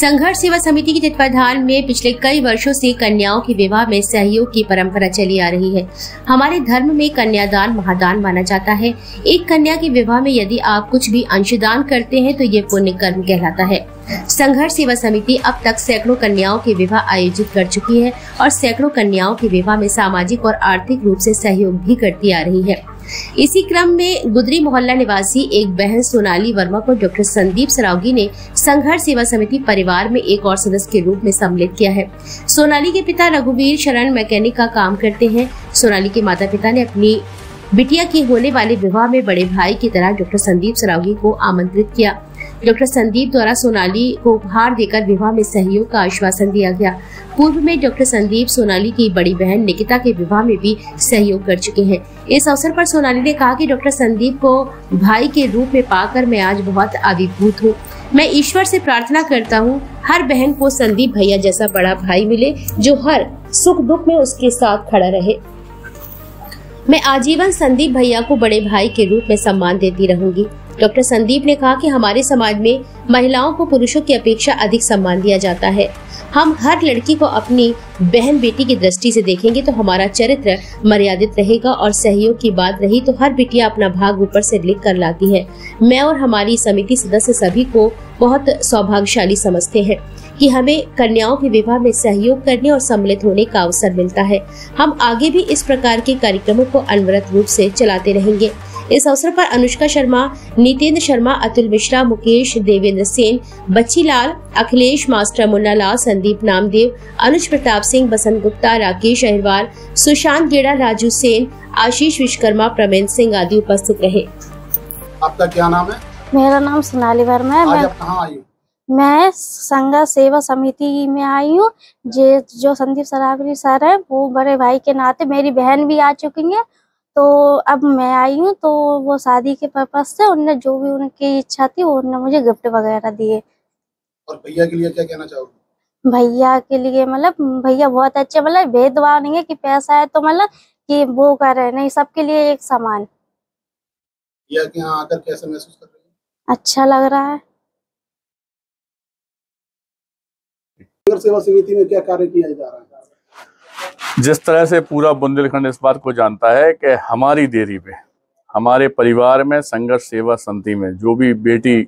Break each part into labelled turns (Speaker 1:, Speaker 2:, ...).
Speaker 1: संघर्ष सेवा समिति के तत्वाधान में पिछले कई वर्षों से कन्याओं के विवाह में सहयोग की परंपरा चली आ रही है। हमारे धर्म में कन्यादान महादान माना जाता है। एक कन्या के विवाह में यदि आप कुछ भी अंशदान करते हैं तो ये पुण्य कर्म कहलाता है। संघर्ष सेवा समिति अब तक सैकड़ों कन्याओं के विवाह आयोजित कर चुकी है और सैकड़ों कन्याओं के विवाह में सामाजिक और आर्थिक रूप से सहयोग भी करती आ रही है। इसी क्रम में गुदरी मोहल्ला निवासी एक बहन सोनाली वर्मा को डॉक्टर संदीप सरावगी ने संघर्ष सेवा समिति परिवार में एक और सदस्य के रूप में सम्मिलित किया है। सोनाली के पिता रघुवीर शरण मैकेनिक का काम करते हैं। सोनाली के माता पिता ने अपनी बिटिया के होने वाले विवाह में बड़े भाई की तरह डॉक्टर संदीप सरावगी को आमंत्रित किया। डॉक्टर संदीप द्वारा सोनाली को उपहार देकर विवाह में सहयोग का आश्वासन दिया गया। पूर्व में डॉक्टर संदीप सोनाली की बड़ी बहन निकिता के विवाह में भी सहयोग कर चुके हैं। इस अवसर पर सोनाली ने कहा कि डॉक्टर संदीप को भाई के रूप में पाकर मैं आज बहुत अभिभूत हूँ। मैं ईश्वर से प्रार्थना करता हूँ हर बहन को संदीप भैया जैसा बड़ा भाई मिले जो हर सुख दुख में उसके साथ खड़ा रहे। मैं आजीवन संदीप भैया को बड़े भाई के रूप में सम्मान देती रहूंगी। डॉक्टर संदीप ने कहा कि हमारे समाज में महिलाओं को पुरुषों की अपेक्षा अधिक सम्मान दिया जाता है। हम हर लड़की को अपनी बहन बेटी की दृष्टि से देखेंगे तो हमारा चरित्र मर्यादित रहेगा और सहयोग की बात रही तो हर बिटिया अपना भाग ऊपर से लिख कर लाती है। मैं और हमारी समिति सदस्य सभी को बहुत सौभाग्यशाली समझते हैं कि हमें कन्याओं के विवाह में सहयोग करने और सम्मिलित होने का अवसर मिलता है। हम आगे भी इस प्रकार के कार्यक्रमों को अनवरत रूप से चलाते रहेंगे। इस अवसर पर अनुष्का शर्मा, नितेंद्र शर्मा, अतुल मिश्रा, मुकेश, देवेंद्र सेन, बच्ची लाल, अखिलेश मास्टर, मुन्ना लाल, संदीप नामदेव, अनुज प्रताप सिंह, बसंत गुप्ता, राकेश अहिरवार, सुशांत गेड़ा, राजू सेन, आशीष विश्वकर्मा, प्रमेंद्र सिंह आदि उपस्थित रहे।
Speaker 2: आपका क्या नाम है?
Speaker 3: मेरा नाम सोनाली वर्मा है।
Speaker 2: आज आप कहाँ आई हो?
Speaker 3: मैं संघर्ष सेवा समिति में आई हूँ। जो संदीप सरावगी सर है वो बड़े भाई के नाते, मेरी बहन भी आ चुकी है तो अब मैं आई हूँ। तो वो शादी के पर्पज से उनने जो भी उनकी इच्छा थी वो उन्होंने मुझे गिफ्ट वगैरह दिए।
Speaker 2: और भैया के लिए क्या कहना चाहोगे?
Speaker 3: भैया के लिए मतलब भैया बहुत अच्छे, मतलब भेदभाव नहीं है कि पैसा है तो मतलब कि वो कर रहे नहीं, सबके लिए एक समान।
Speaker 2: भैया के यहाँ आकर कैसा महसूस कर रहे हैं?
Speaker 3: अच्छा लग रहा है।
Speaker 2: संघर्ष सेवा समिति में क्या कार्य किया जा रहा है?
Speaker 4: जिस तरह से पूरा बुंदेलखंड इस बात को जानता है कि हमारी देरी पे हमारे परिवार में संघर्ष सेवा समिति में जो भी बेटी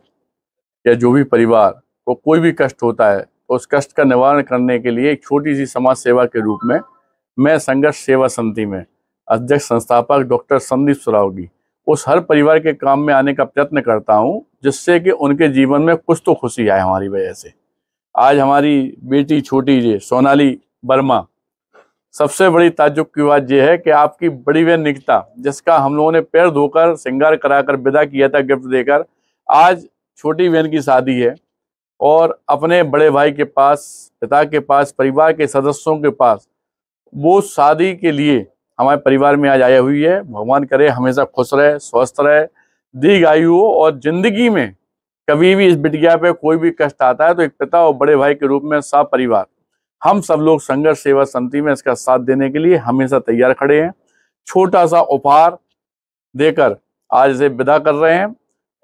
Speaker 4: या जो भी परिवार को कोई भी कष्ट होता है तो उस कष्ट का निवारण करने के लिए एक छोटी सी समाज सेवा के रूप में मैं संघर्ष सेवा समिति में अध्यक्ष संस्थापक डॉक्टर संदीप सरावगी उस हर परिवार के काम में आने का प्रयत्न करता हूं जिससे कि उनके जीवन में कुछ तो खुशी आए हमारी वजह से। आज हमारी बेटी छोटी जी सोनाली वर्मा, सबसे बड़ी ताज्जुब की बात यह है कि आपकी बड़ी बहन निकिता, जिसका हम लोगों ने पैर धोकर श्रृंगार कराकर विदा किया था गिफ्ट देकर, आज छोटी बहन की शादी है और अपने बड़े भाई के पास, पिता के पास, परिवार के सदस्यों के पास वो शादी के लिए हमारे परिवार में आज आया हुई है। भगवान करे हमेशा खुश रहे, स्वस्थ रहे, दीर्घायु हो और जिंदगी में कभी भी इस बिटिया पे कोई भी कष्ट आता है तो एक पिता और बड़े भाई के रूप में सब परिवार हम सब लोग संघर्ष सेवा समिति में इसका साथ देने के लिए हमेशा तैयार खड़े हैं। छोटा सा उपहार देकर आज इसे विदा कर रहे हैं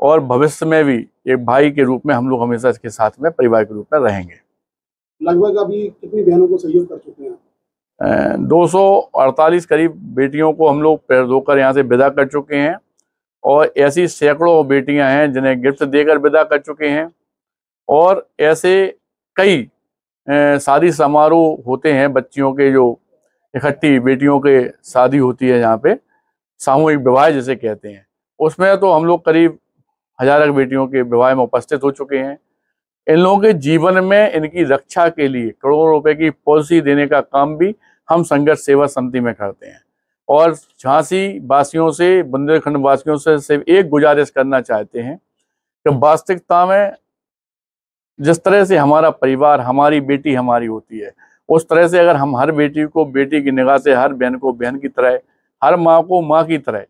Speaker 4: और भविष्य में भी एक भाई के रूप में हम लोग हमेशा इसके साथ में परिवार के रूप में रहेंगे।
Speaker 2: लगभग अभी कितनी बहनों को सहयोग कर चुके हैं?
Speaker 4: 248 करीब बेटियों को हम लोग पैर धोकर यहाँ से विदा कर चुके हैं और ऐसी सैकड़ों बेटियां हैं जिन्हें गिफ्ट देकर विदा कर चुके हैं और ऐसे कई शादी समारोह होते हैं बच्चियों के, जो इकट्ठी बेटियों के शादी होती है यहाँ पे, सामूहिक विवाह जिसे कहते हैं, उसमें तो हम लोग करीब हजारों बेटियों के विवाह में उपस्थित हो चुके हैं। इन लोगों के जीवन में इनकी रक्षा के लिए करोड़ों रुपए की पॉलिसी देने का काम भी हम संघर्ष सेवा समिति में करते हैं और झांसी वासियों से, बुंदेलखंड वासियों से सिर्फ एक गुजारिश करना चाहते हैं कि वास्तविकता में जिस तरह से हमारा परिवार, हमारी बेटी हमारी होती है, उस तरह से अगर हम हर बेटी को बेटी की निगाह से, हर बहन को बहन की तरह, हर माँ को माँ की तरह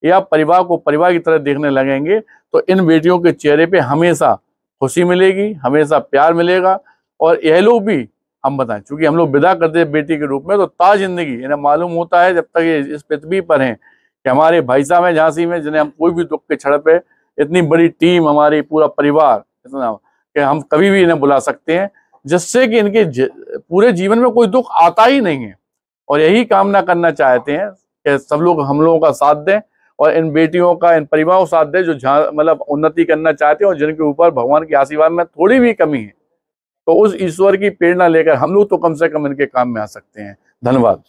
Speaker 4: या परिवार को परिवार की तरह देखने लगेंगे तो इन बेटियों के चेहरे पे हमेशा खुशी मिलेगी, हमेशा प्यार मिलेगा और यह लोग भी हम बताएं, चूंकि हम लोग विदा करते हैं बेटी के रूप में तो ता जिंदगी इन्हें मालूम होता है जब तक ये इस पृथ्वी पर हैं कि हमारे भाई साहब हैं झांसी में, जिन्हें हम कोई भी दुख के क्षण पे इतनी बड़ी टीम, हमारी पूरा परिवार इतना कि हम कभी भी इन्हें बुला सकते हैं, जिससे कि इनके पूरे जीवन में कोई दुख आता ही नहीं है। और यही कामना करना चाहते हैं कि सब लोग हम लोगों का साथ दें और इन बेटियों का, इन परिवारों का साथ दें जो मतलब उन्नति करना चाहते हैं और जिनके ऊपर भगवान के आशीर्वाद में थोड़ी भी कमी है, तो उस ईश्वर की प्रेरणा लेकर हम लोग तो कम से कम इनके काम में आ सकते हैं। धन्यवाद।